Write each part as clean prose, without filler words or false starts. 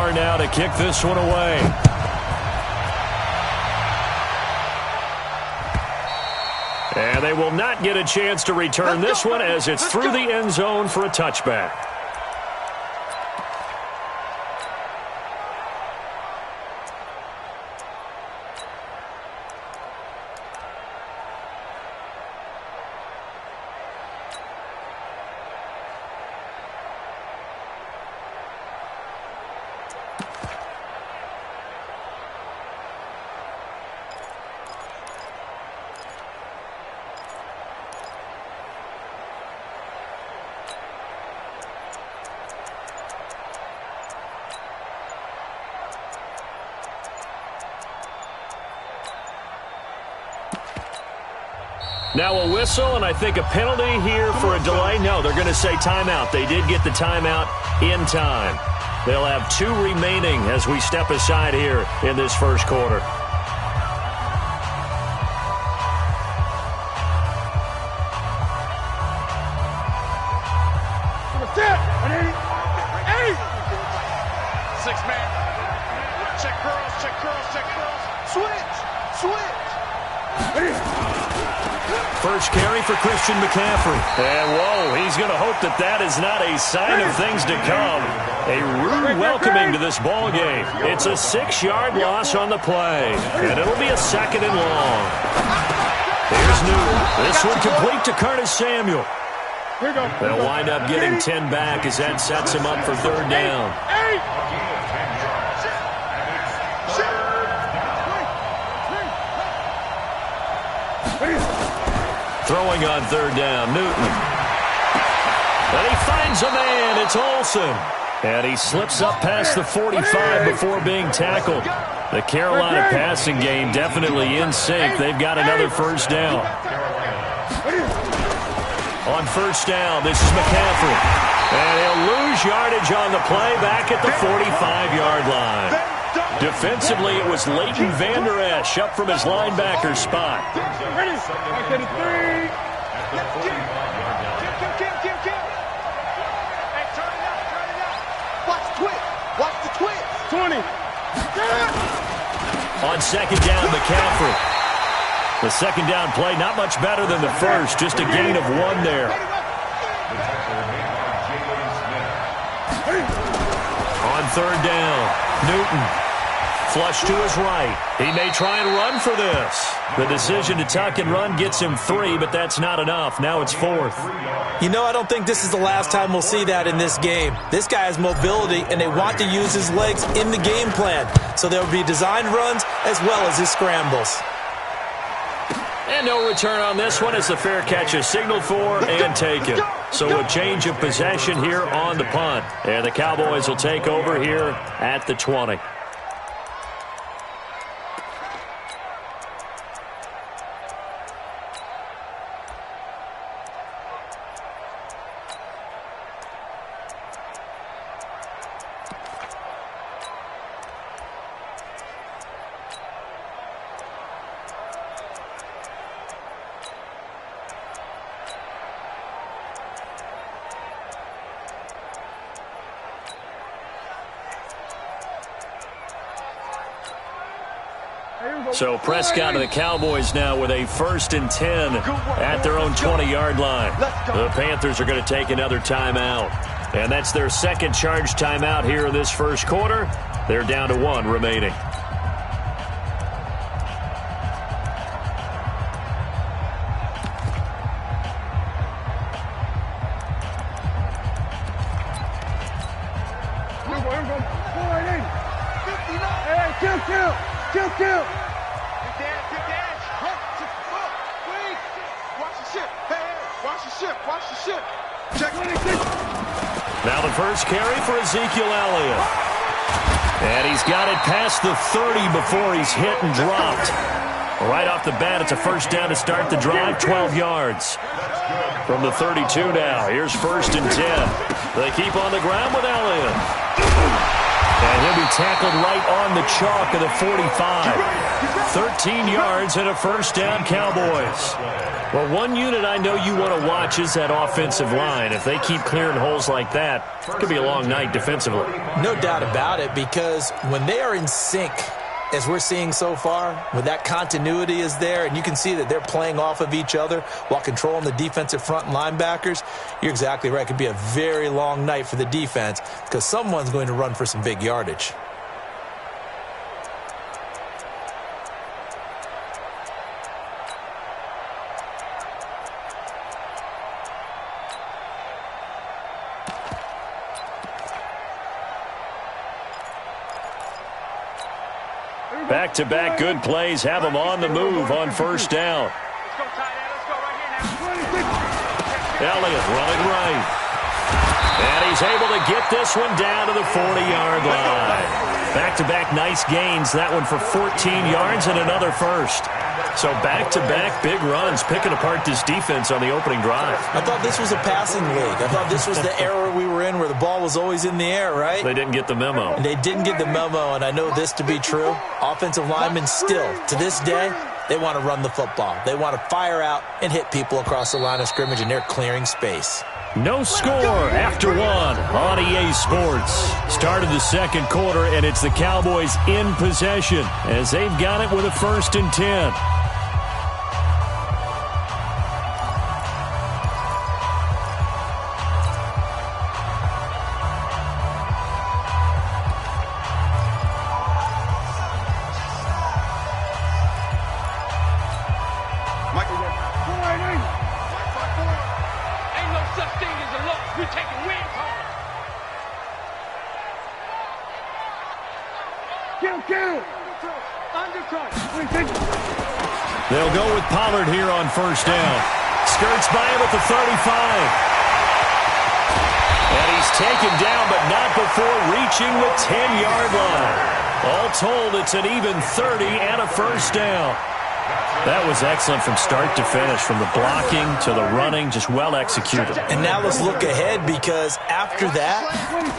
PPR now to kick this one away. And they will not get a chance to return this one as it's through the end zone for a touchback. Now a whistle, and I think a penalty here for a delay. No, they're going to say timeout. They did get the timeout in time. They'll have 2 remaining as we step aside here in this first quarter. Six-man. Check curls, check curls, check curls. Switch, switch. First carry for Christian McCaffrey. And, whoa, he's going to hope that that is not a sign of things to come. A rude welcoming to this ball game. It's a 6-yard loss on the play. And it'll be a 2nd and long. Here's Newton. This one complete to Curtis Samuel. They'll wind up getting 10 back as that sets him up for 3rd down. Throwing on 3rd down, Newton. And he finds a man. It's Olsen. And he slips up past the 45 before being tackled. The Carolina passing game definitely in sync. They've got another 1st down. On 1st down, this is McCaffrey. And he'll lose yardage on the play back at the 45-yard line. Defensively, it was Leighton Vander Esch up from his linebacker spot. Ready? Hey, turn it up, turn it up. Watch the twist. Watch the twist. 20. On 2nd down, McCaffrey. The 2nd down play, not much better than the first, just a gain of 1 there. On 3rd down, Newton. Flush to his right. He may try and run for this. The decision to tuck and run gets him 3, but that's not enough. Now it's 4th. You know, I don't think this is the last time we'll see that in this game. This guy has mobility, and they want to use his legs in the game plan. So there will be designed runs as well as his scrambles. And no return on this one as the fair catch is signaled for and taken. So a change of possession here on the punt. And the Cowboys will take over here at the 20. So Prescott and the Cowboys now with a 1st and 10 at their own 20-yard line. The Panthers are going to take another timeout. And that's their 2nd charge timeout here in this first quarter. They're down to 1 remaining. Kill. Watch the ship. Check. Now the first carry for Ezekiel Elliott. And he's got it past the 30 before he's hit and dropped. Right off the bat, it's a 1st down to start the drive, 12 yards. From the 32 now, here's 1st and 10. They keep on the ground with Elliott. And he'll be tackled right on the chalk of the 45. 13 yards and a first down, Cowboys. Well, one unit I know you want to watch is that offensive line. If they keep clearing holes like that, it could be a long night defensively. No doubt about it, because when they are in sync, as we're seeing so far, when that continuity is there, and you can see that they're playing off of each other while controlling the defensive front and linebackers, you're exactly right. It could be a very long night for the defense because someone's going to run for some big yardage. Back-to-back good plays have them on the move on first down. Elliott running right. And he's able to get this one down to the 40-yard line. Back-to-back nice gains. That one for 14 yards and another first. So back-to-back big runs, picking apart this defense on the opening drive. I thought this was a passing league. I thought this was the era we were in where the ball was always in the air, right? They didn't get the memo. And they didn't get the memo, and I know this to be true. Offensive linemen still, to this day, they want to run the football. They want to fire out and hit people across the line of scrimmage, and they're clearing space. No score after one on EA Sports. Start of the second quarter, and it's the Cowboys in possession as they've got it with a 1st and 10. They'll go with Pollard here on first down. Skirts by him at the 35. And he's taken down, but not before reaching the 10-yard line. All told, it's an even 30 and a first down. That was excellent from start to finish, from the blocking to the running, just well executed. And now let's look ahead, because after that,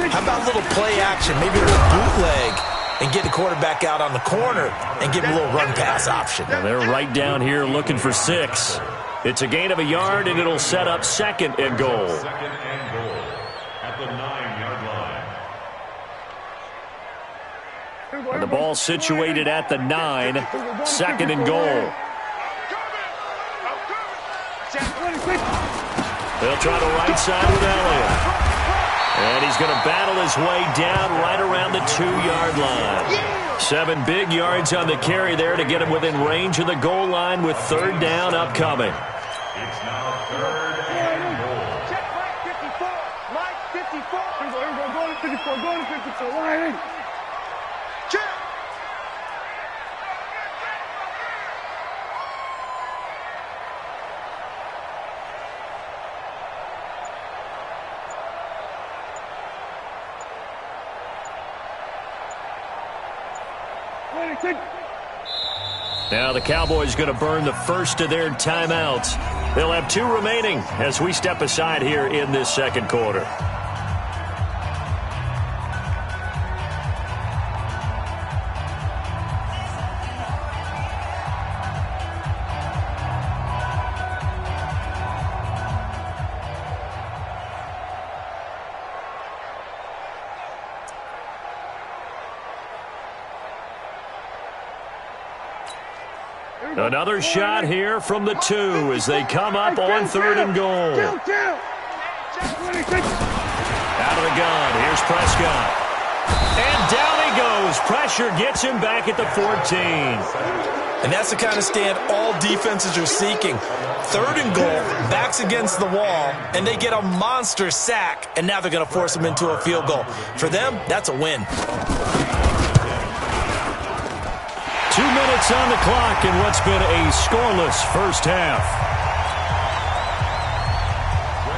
how about a little play action, maybe a little bootleg, and get the quarterback out on the corner and give him a little run-pass option. Well, they're right down here looking for 6. It's a gain of a yard, and it'll set up 2nd and goal. Second and goal at the 9-yard line. And the ball situated at the 9, 2nd and goal. They'll try the right side with Elliott. And he's going to battle his way down right around the 2-yard line. 7 big yards on the carry there to get him within range of the goal line with 3rd down upcoming. It's now 3rd and goal. Check right 54. Mike 54. Go to 54. Go to 54. Line in. Check. Now the Cowboys going to burn the first of their timeouts. They'll have 2 remaining as we step aside here in this second quarter. Another shot here from the 2 as they come up on 3rd and goal. Out of the gun, here's Prescott. And down he goes. Pressure gets him back at the 14. And that's the kind of stand all defenses are seeking. 3rd and goal, backs against the wall, and they get a monster sack, and now they're going to force him into a field goal. For them, that's a win. 2 minutes on the clock in what's been a scoreless first half.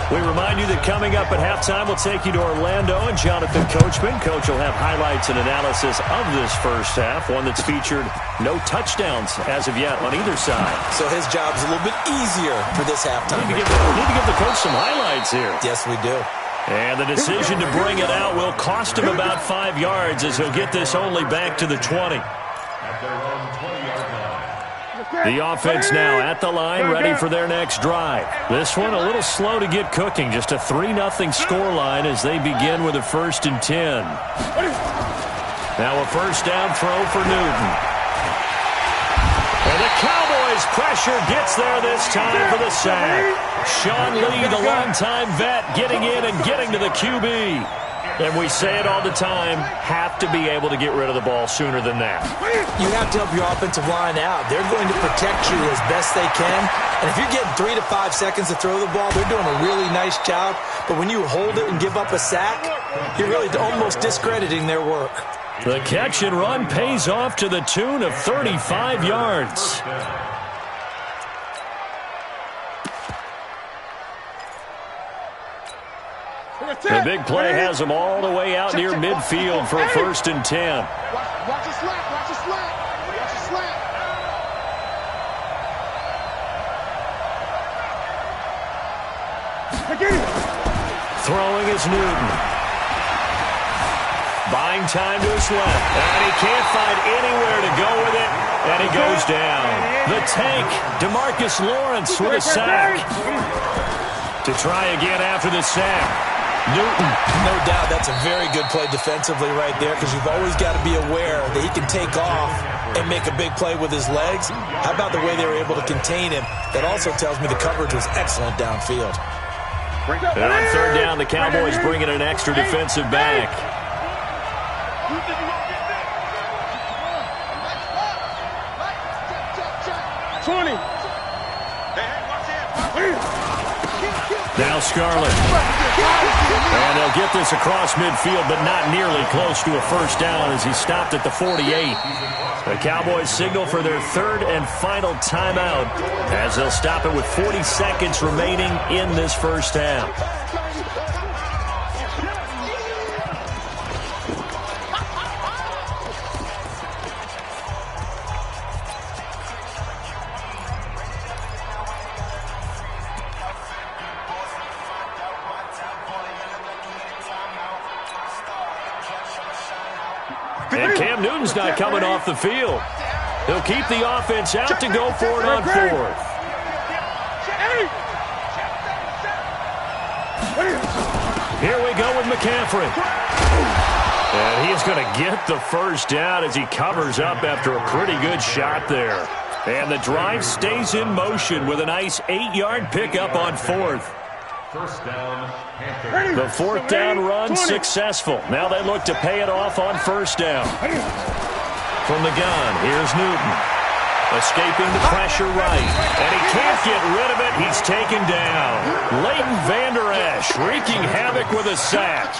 We remind you that coming up at halftime, we'll take you to Orlando and Jonathan Coachman. Coach will have highlights and analysis of this first half, one that's featured no touchdowns as of yet on either side. So his job's a little bit easier for this halftime. Need to give the coach some highlights here. Yes, we do. And the decision to bring it out will cost him about 5 yards as he'll get this only back to the 20. At their own 20-yard line. The offense now at the line, ready for their next drive. This one a little slow to get cooking. Just a 3-0 score line as they begin with a 1st and 10. Now a first down throw for Newton. And the Cowboys pressure gets there this time for the sack. Sean Lee, the longtime vet, getting in and getting to the QB. And we say it all the time, have to be able to get rid of the ball sooner than that. You have to help your offensive line out. They're going to protect you as best they can. And if you're getting 3 to 5 seconds to throw the ball, they're doing a really nice job. But when you hold it and give up a sack, you're really almost discrediting their work. The catch and run pays off to the tune of 35 yards. The big play has them all the way out near midfield for a 1st and 10. Watch the slant, watch the slant, watch the slant. Throwing is Newton. Buying time to his left. And he can't find anywhere to go with it. And he goes down. The tank, DeMarcus Lawrence with a sack. To try again after the sack. Newton. No doubt that's a very good play defensively right there because you've always got to be aware that he can take off and make a big play with his legs. How about the way they were able to contain him? That also tells me the coverage was excellent downfield. And on 3rd down, the Cowboys bring in an extra defensive back. Now Scarlett. And they'll get this across midfield, but not nearly close to a first down as he stopped at the 48. The Cowboys signal for their 3rd and final timeout as they'll stop it with 40 seconds remaining in this first half. And Cam Newton's not coming off the field. He'll keep the offense out to go for it on 4th. Here we go with McCaffrey. And he's going to get the first down as he covers up after a pretty good shot there. And the drive stays in motion with a nice 8-yard pickup on 4th. First down, Panthers. The 4th down run successful. Now they look to pay it off on 1st down. From the gun, here's Newton. Escaping the pressure right. And he can't get rid of it. He's taken down. Leighton Vander Esch wreaking havoc with a sack.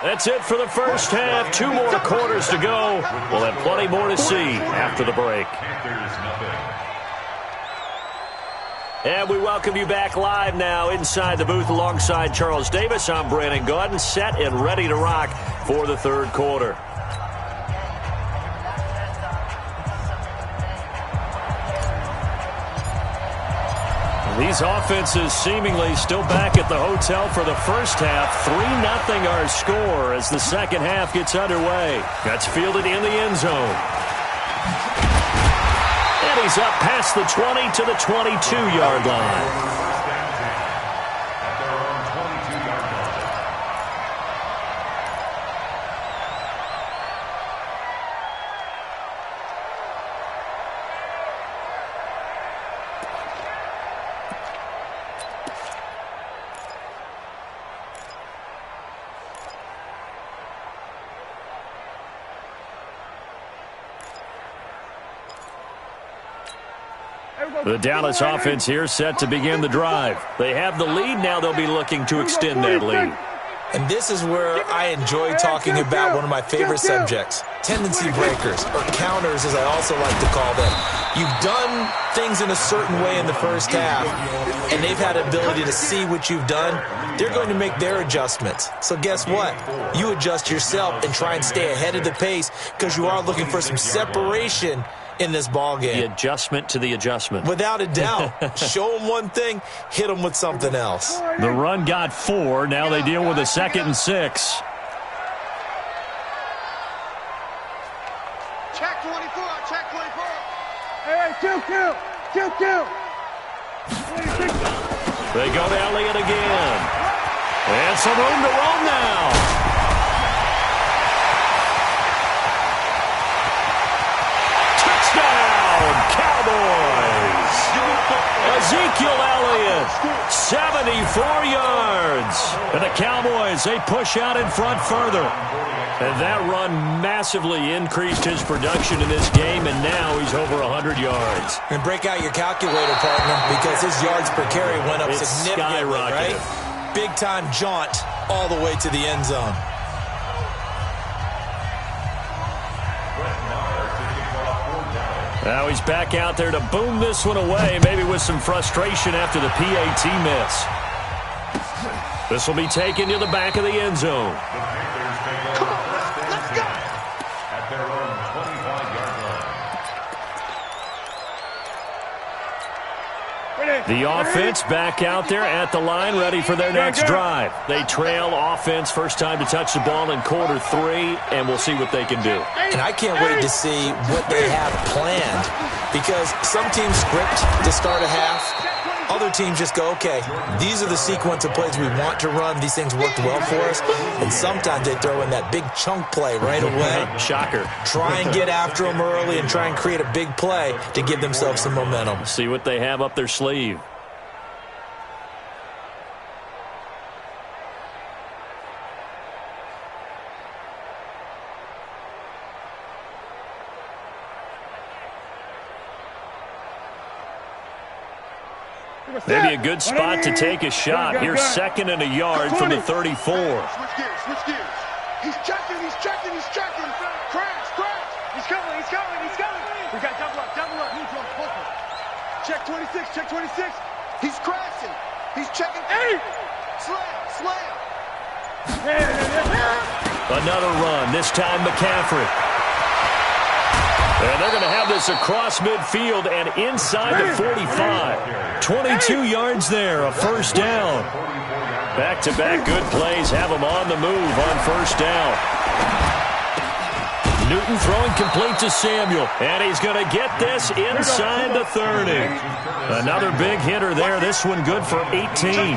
That's it for the first half. 2 more quarters to go. We'll have plenty more to see after the break. And we welcome you back live now inside the booth alongside Charles Davis. I'm Brandon Gaudin, set and ready to rock for the 3rd quarter. These offenses seemingly still back at the hotel for the first half. 3-0 our score as the second half gets underway. That's fielded in the end zone. And he's up past the 20 to the 22-yard line. The Dallas offense here set to begin the drive. They have the lead. Now they'll be looking to extend that lead. And this is where I enjoy talking about one of my favorite subjects, tendency breakers, or counters as I also like to call them. You've done things in a certain way in the first half, and they've had the ability to see what you've done. They're going to make their adjustments. So guess what? You adjust yourself and try and stay ahead of the pace because you are looking for some separation in this ball game. The adjustment to the adjustment. Without a doubt. Show them one thing, hit them with something else. The run got 4. Now they deal with a 2nd and 6. Check 24. Check 24. Hey, kill. They go to Elliott again. And some room to roam now. Touchdown, Cowboys. Ezekiel Elliott, 74 yards. And the Cowboys, they push out in front further. And that run massively increased his production in this game, and now he's over 100 yards. And break out your calculator, partner, because his yards per carry went up significantly, right? Big-time jaunt all the way to the end zone. Now he's back out there to boom this one away, maybe with some frustration after the PAT miss. This will be taken to the back of the end zone. Come on, let's go. At their own 25-yard line. The offense back out there at the line, ready for their next drive. They trail offense, first time to touch the ball in quarter 3, and we'll see what they can do. And I can't wait to see what they have planned, because some teams script to start a half. Other teams just go, okay, these are the sequence of plays we want to run. These things worked well for us. And sometimes they throw in that big chunk play right away. Shocker. Try and get after them early and try and create a big play to give themselves some momentum. See what they have up their sleeve. Maybe a good spot to take a shot. Here's 2nd and a yard from the 34. Switch gears. He's checking. Crash. He's coming. We got double up. Check 26. He's crashing. He's checking. Hey! Slam. Another run, this time McCaffrey. And they're going to have this across midfield and inside the 45. 22 yards there, a first down. Back-to-back good plays have them on the move on first down. Newton throwing complete to Samuel, and he's going to get this inside the 30. Another big hitter there, this one good for 18.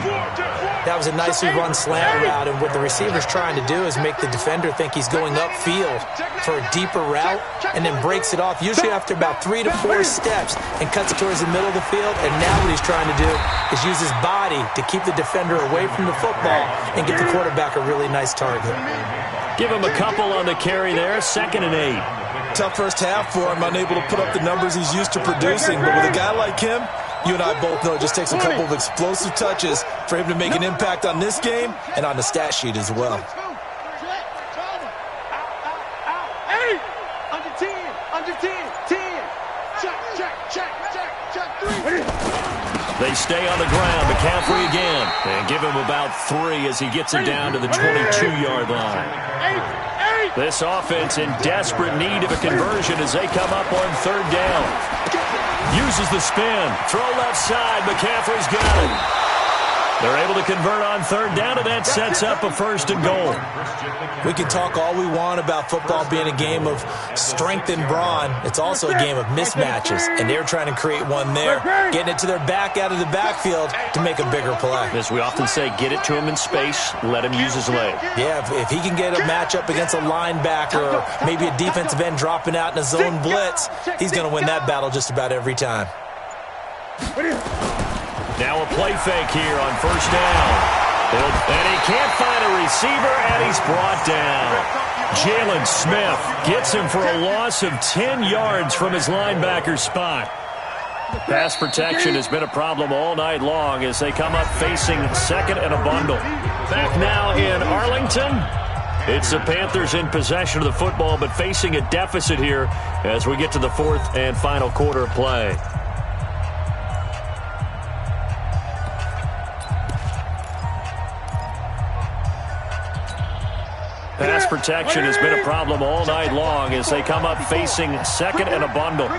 That was a nicely run slant route, and what the receiver's trying to do is make the defender think he's going upfield for a deeper route, and then breaks it off, usually after about 3 to 4 steps, and cuts it towards the middle of the field. And now what he's trying to do is use his body to keep the defender away from the football and get the quarterback a really nice target. Give him a couple on the carry there, 2nd and 8. Tough first half for him, unable to put up the numbers he's used to producing, but with a guy like him, you and I both know it just takes a couple of explosive touches for him to make an impact on this game and on the stat sheet as well. They stay on the ground. McCaffrey again. And give him about 3 as he gets it down to the 22-yard line. This offense in desperate need of a conversion as they come up on 3rd down. Uses the spin. Throw left side. McCaffrey's got it. They're able to convert on 3rd down, and that sets up a 1st and goal. We can talk all we want about football being a game of strength and brawn. It's also a game of mismatches, and they're trying to create one there, getting it to their back out of the backfield to make a bigger play. As we often say, get it to him in space, let him use his leg. Yeah, if he can get a matchup against a linebacker or maybe a defensive end dropping out in a zone blitz, he's going to win that battle just about every time. Now a play fake here on 1st down. And he can't find a receiver, and he's brought down. Jalen Smith gets him for a loss of 10 yards from his linebacker spot. Pass protection has been a problem all night long as they come up facing 2nd and a bundle. Back now in Arlington. It's the Panthers in possession of the football, but facing a deficit here as we get to the 4th and final quarter of play. Pass protection has been a problem all night long as they come up facing second and a bundle.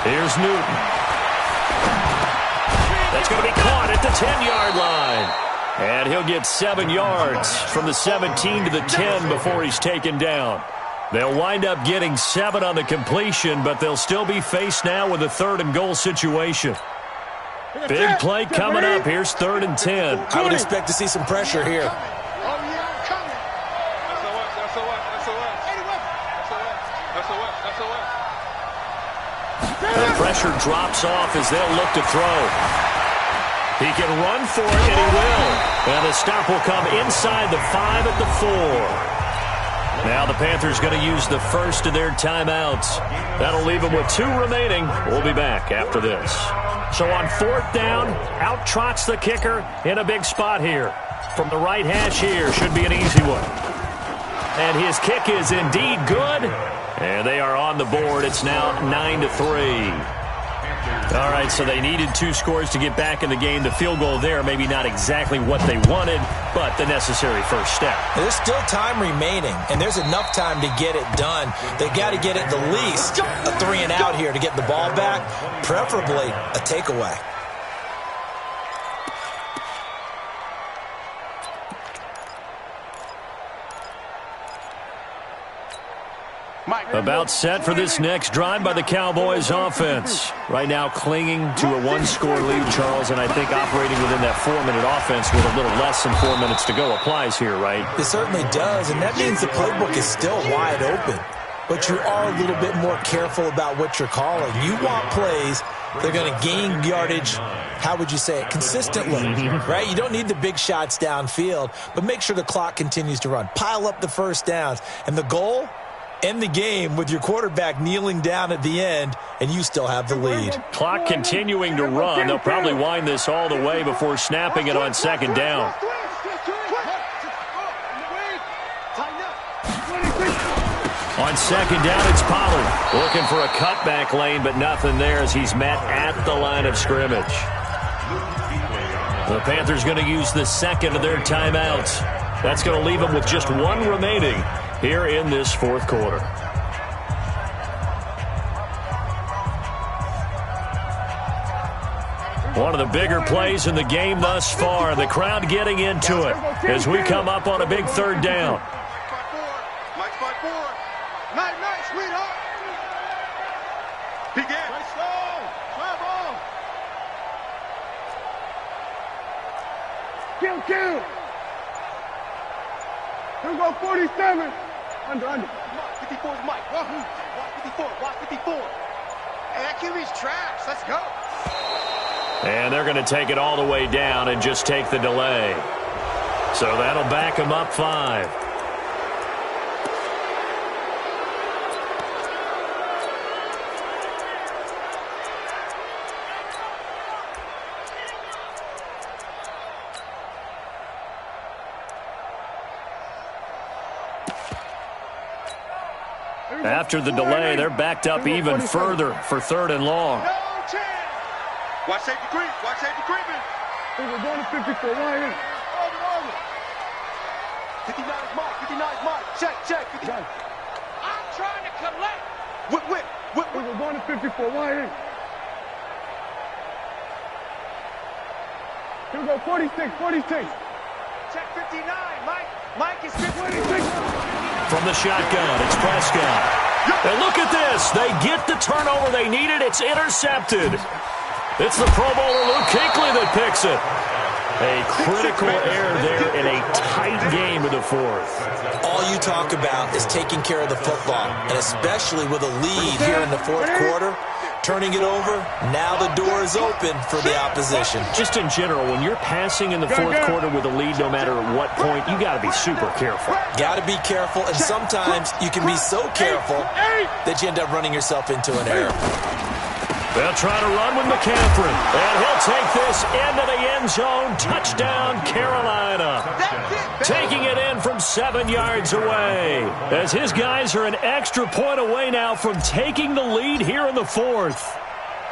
Here's Newton. That's going to be caught at the 10-yard line. And he'll get 7 yards from the 17 to the 10 before he's taken down. They'll wind up getting 7 on the completion, but they'll still be faced now with a 3rd and goal situation. Big play coming up. Here's 3rd and 10. I would expect to see some pressure here. The pressure drops off as they'll look to throw. He can run for it, and he will. And the stop will come inside the 5 at the 4. Now the Panthers going to use the first of their timeouts. That'll leave them with 2 remaining. We'll be back after this. So on 4th down, out trots the kicker in a big spot here. From the right hash here, should be an easy one. And his kick is indeed good. And they are on the board. It's now 9-3. All right, so they needed 2 scores to get back in the game. The field goal there, maybe not exactly what they wanted, but the necessary first step. There's still time remaining, and there's enough time to get it done. They've got to get at the least a 3 and out here to get the ball back, preferably a takeaway. About set for this next drive by the Cowboys offense. Right now clinging to a 1-score lead, Charles, and I think operating within that 4-minute offense with a little less than 4 minutes to go applies here, right? It certainly does, and that means the playbook is still wide open. But you are a little bit more careful about what you're calling. You want plays that are going to gain yardage, how would you say it, consistently, right? You don't need the big shots downfield, but make sure the clock continues to run. Pile up the first downs. And the goal? End the game with your quarterback kneeling down at the end, and you still have the lead. Clock continuing to run. They'll probably wind this all the way before snapping it on 2nd down. On 2nd down, it's Pollard. Looking for a cutback lane, but nothing there as he's met at the line of scrimmage. The Panthers going to use the 2nd of their timeouts. That's going to leave them with just 1 remaining here in this 4th quarter. One of the bigger plays in the game thus far. The crowd getting into it as we come up on a big 3rd down. Mike 5-4. Night, sweetheart. Begin. Travel. Kill. Here we go, 47. Under. 54 is Mike. Watch 54. Hey, that QB's trash. Let's go. And they're going to take it all the way down and just take the delay. So that'll back them up 5. After the delay, they're backed up even further for 3rd and long. No chance. Watch safety creeping. We're going to 54. Ryan. Over. 59 is Mike. Check. 59. I'm trying to collect. Whip. We're going to 54. Ryan. Here we go, 46. Check 59, Mike is 56. From the shotgun, it's Prescott. And look at this. They get the turnover they needed. It's intercepted. It's the Pro Bowler Luke Kuechly that picks it. A critical error there in a tight game in the 4th. All you talk about is taking care of the football, and especially with a lead here in the 4th quarter. Turning it over, now the door is open for the opposition. Just in general, when you're passing in the 4th quarter with a lead, no matter at what point, you got to be super careful. Got to be careful, and sometimes you can be so careful that you end up running yourself into an error. They'll try to run with McCaffrey, and he'll take this into the end zone. Touchdown, Carolina. Taking it in from 7 yards away, as his guys are an extra point away now from taking the lead here in the 4th.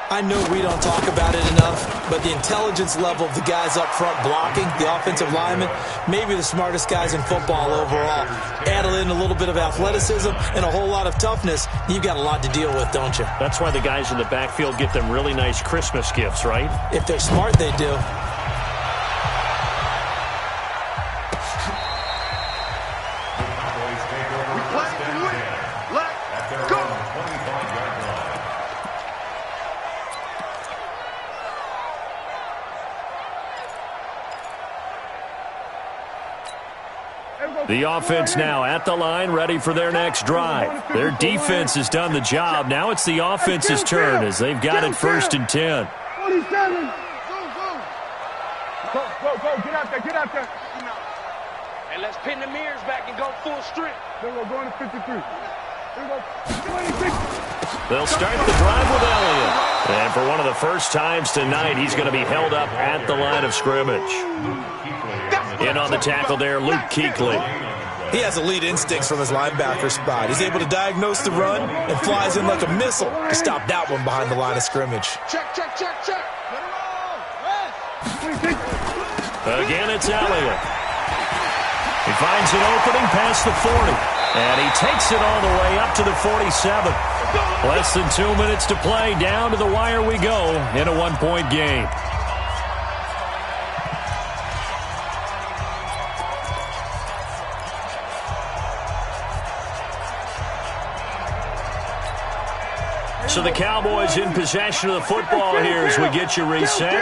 I know we don't talk about it enough, but the intelligence level of the guys up front blocking, the offensive linemen, maybe the smartest guys in football overall. Add in a little bit of athleticism and a whole lot of toughness, you've got a lot to deal with, don't you? That's why the guys in the backfield get them really nice Christmas gifts, right? If they're smart, they do. The offense now at the line, ready for their next drive. Their defense has done the job. Now it's the offense's turn as they've got it 1st and 10. 47. Go. Get out there. And let's pin the mirrors back and go full strength. Then we're going to 53. Here we go. 26. They'll start the drive with Elliott. And for one of the first times tonight, he's going to be held up at the line of scrimmage. In on the tackle there, Luke Kuechly. He has elite instincts from his linebacker spot. He's able to diagnose the run and flies in like a missile to stop that one behind the line of scrimmage. Check. Again, it's Elliott. He finds an opening past the 40. And he takes it all the way up to the 47. Less than 2 minutes to play. Down to the wire we go in a one-point game. So the Cowboys in possession of the football here as we get you reset.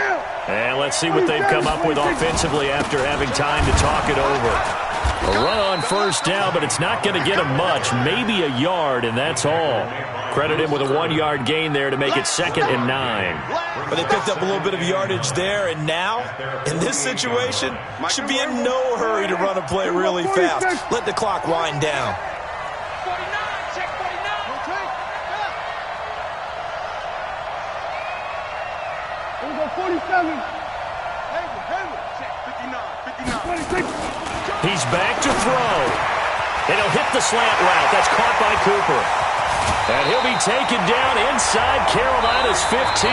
And let's see what they've come up with offensively after having time to talk it over. A run on first down, but it's not going to get him much. Maybe a yard, and that's all. Credit him with a 1-yard gain there to make it 2nd and 9. But they picked up a little bit of yardage there, and now, in this situation, should be in no hurry to run a play really fast. Let the clock wind down. 49, check 49. Here we go, 47. Check 59. 26. He's back to throw. And he'll hit the slant route. That's caught by Cooper. And he'll be taken down inside Carolina's 15.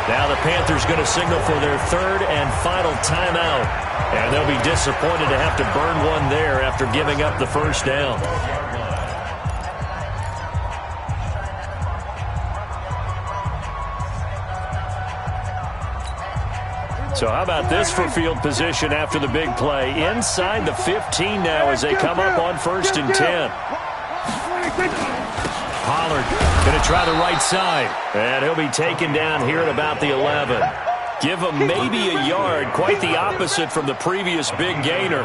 Now the Panthers going to signal for their 3rd and final timeout. And they'll be disappointed to have to burn one there after giving up the first down. So how about this for field position after the big play? Inside the 15 now as they come up on 1st and 10. Pollard going to try the right side. And he'll be taken down here at about the 11. Give him maybe a yard. Quite the opposite from the previous big gainer.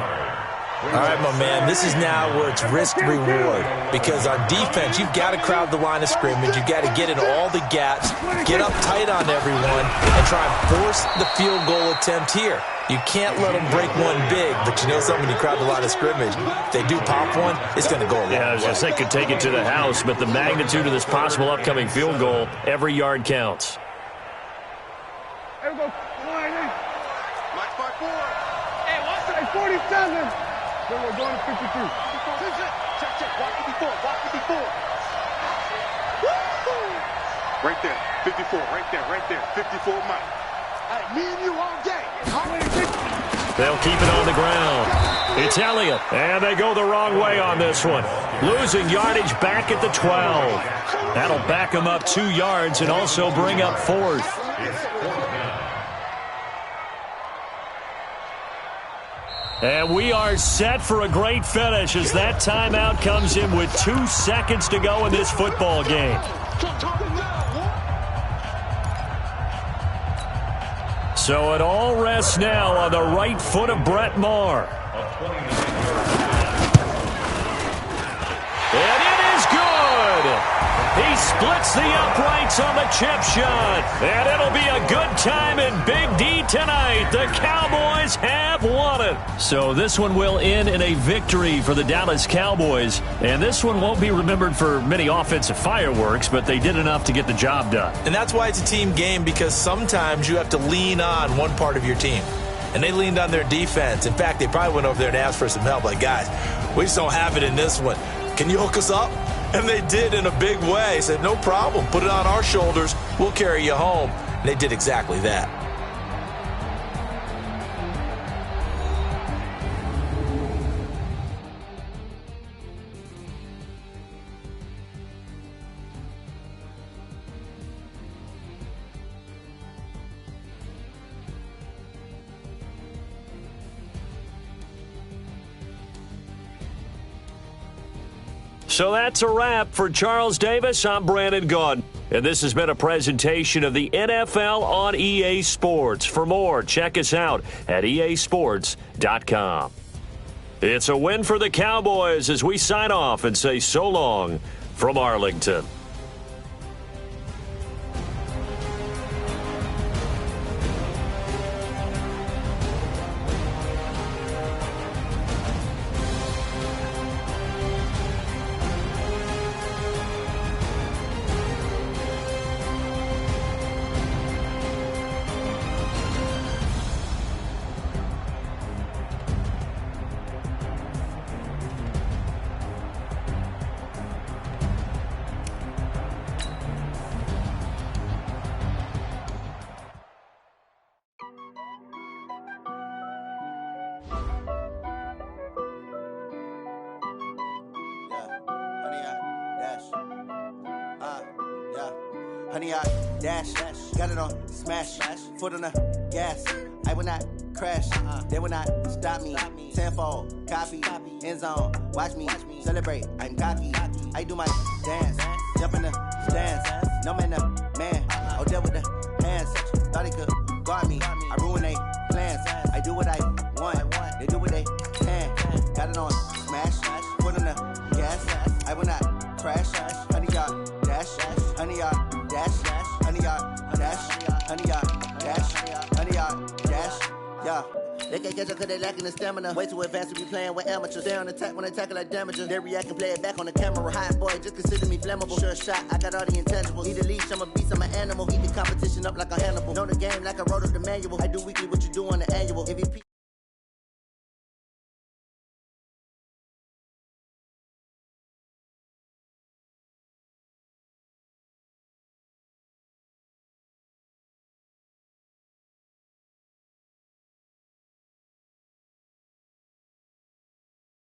All right, my man, this is now where it's risk-reward. Because on defense, you've got to crowd the line of scrimmage. You've got to get in all the gaps, get up tight on everyone, and try and force the field goal attempt here. You can't let them break one big, but you know something, when you crowd the line of scrimmage, if they do pop one, it's going to go a long way. Yeah, I was just saying could take it to the house, but the magnitude of this possible upcoming field goal, every yard counts. Here we go. Watch by 4. Hey, what's the 47. Then we're going to 53. Check. Watch 54. Right there. 54. Right there. 54 Mike. Hey, me and you all day. They'll keep it on the ground. It's Elliott. And they go the wrong way on this one. Losing yardage back at the 12. That'll back them up 2 yards and also bring up 4th. And we are set for a great finish as that timeout comes in with 2 seconds to go in this football game. So it all rests now on the right foot of Brett Maher. And it is good! He splits the uprights on the chip shot. And it'll be a good time in Big D tonight. The Cowboys have won it. So this one will end in a victory for the Dallas Cowboys. And this one won't be remembered for many offensive fireworks, but they did enough to get the job done. And that's why it's a team game, because sometimes you have to lean on one part of your team. And they leaned on their defense. In fact, they probably went over there and asked for some help. Like, guys, we just don't have it in this one. Can you hook us up? And they did in a big way. Said, no problem. Put it on our shoulders. We'll carry you home. And they did exactly that. So that's a wrap for Charles Davis. I'm Brandon Gaudin, and this has been a presentation of the NFL on EA Sports. For more, check us out at easports.com. It's a win for the Cowboys as we sign off and say so long from Arlington. Honey, I dash, got it on smash, foot on the gas. I will not crash, they will not stop me. Tenfold, copy, end zone, watch me celebrate. I'm cocky, I do my dance, jump in the stands. No man, the man, oh, deal with the hands. Thought he could guard me, I ruin they plans. I do what I want, they do what they can. Got it on smash, foot on the gas. I will not crash, honey, y'all dash, honey, y'all. Dash, honey, y'all, dash, honey, y'all, dash, honey, y'all, dash, yeah. They can't catch up cause they lacking the stamina. Way too advanced to be playing with amateurs. They on attack when they tackle like damages. They react and play it back on the camera. Hot boy, just consider me flammable. Sure shot, I got all the intangibles. Need a leash, I'm a beast, I'm an animal. Eat the competition up like a Hannibal. Know the game like I wrote up the manual. I do weekly what you do on the annual. MVP.